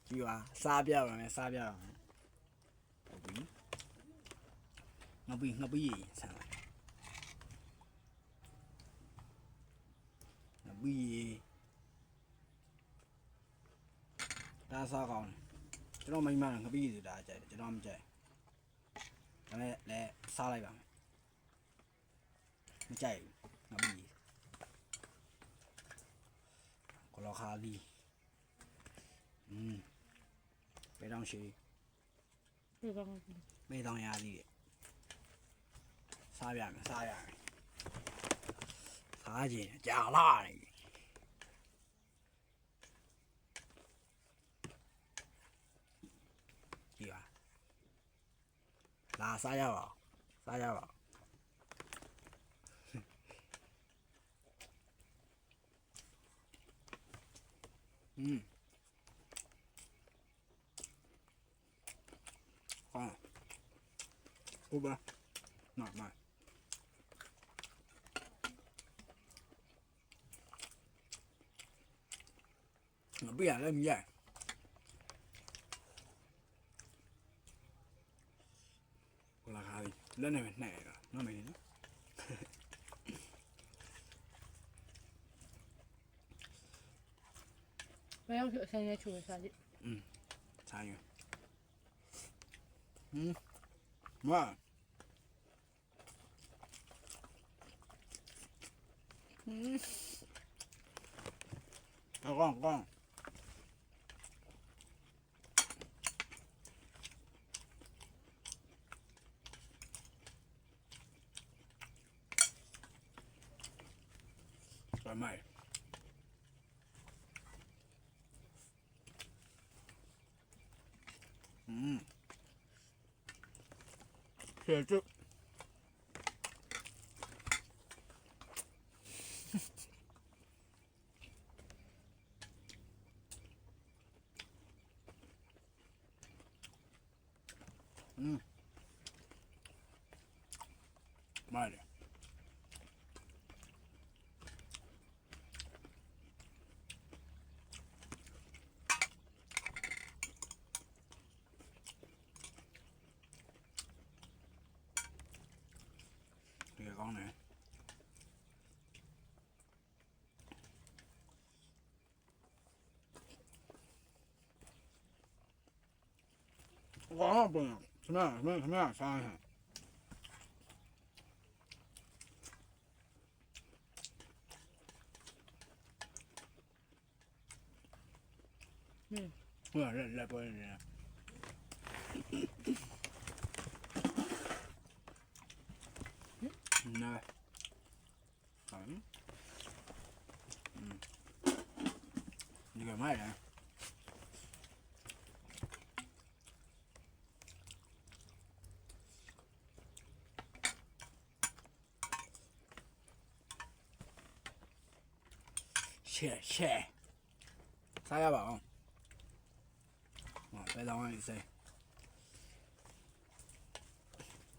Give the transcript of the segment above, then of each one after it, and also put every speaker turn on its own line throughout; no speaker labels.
ကြည့်ပါစားပြပါမယ်စားပြပါမယ်ဟုတ်ပြီငပိဆန်လိုက်ငပိဒါစားကောင်းကျွန်တော်မိမငပိဆိုတာကြိုက်တယ်ကျွန်တော်မကြိုက်ဒါနဲ့လည်းစားလိုက်ပါမယ်မကြိုက်ငပိကလောခါလီပဲတောင်ရှိပဲတောင်ရသည်စားပြမယ်စားခြင်းကြာလာတယ်ကြည့်ပါလာစားရပါဟုတ်ပါနော်မပြရလည်းမရကိုလာခါလက်နဲ့နှဲ့ရနော်မင်းနော်
ဘယ်ရောက်အဆင်းရဲချူရစားကြည့်
စားရမကောင်းไปไหมเสียจุไม่เลยကောင်းတယ်ဝါဘယ်ခဏစားဟဲ့ဟုတ်ရတယ်လက်ပွဲနေတယ်那，你干嘛呀？切，啥呀吧？别当我一say，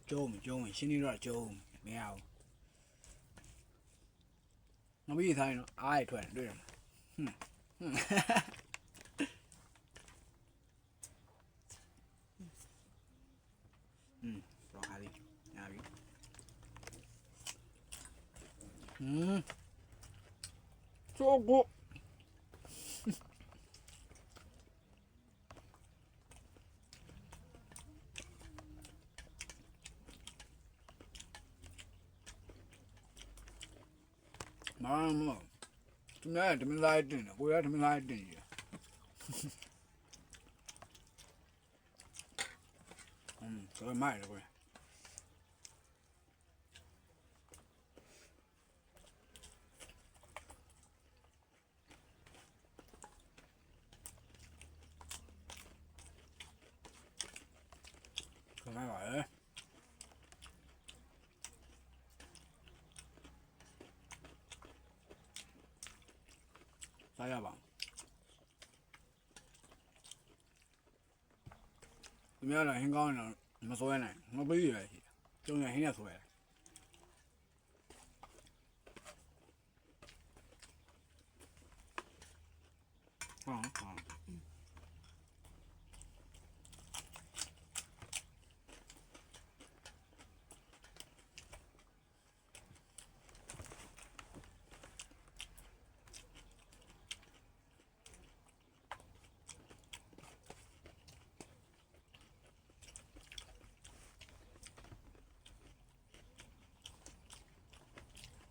中，心里有点中，没有。我们一台呢，爱团队嘛，รอหาดิหาดิโชกุมาทำไมทำไมไล่ติ่งกูอยากทำไมไล่ติ่งก็ไม่เลยกูก็ไม่ไหวเลยစားရပါသူများတော့ဟင်းကောင်းတော့မစွဲနိုင်ငပိရရှိကျုံရဟင်းရစွဲ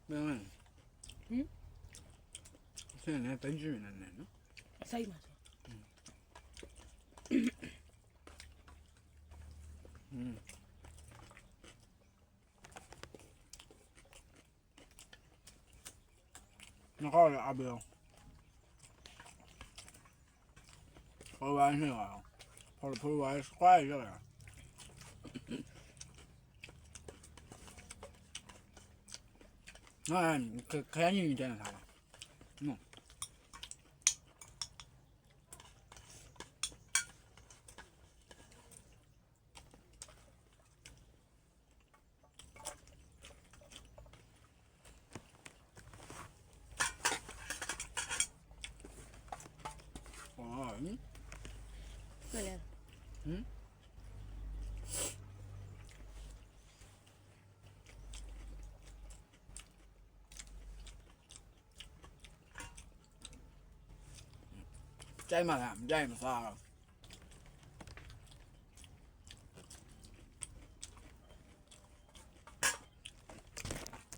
ဘယ်မှာဆင်းနေတိုင်းကျွနေနေနော်
အစိတ်မှာဆို
那好了，阿彪，跑完去了，跑完坏去了。那可你见到他了？嗯。
对嘞。
ကြိုက်မှလားမကြိုက်မစားတော့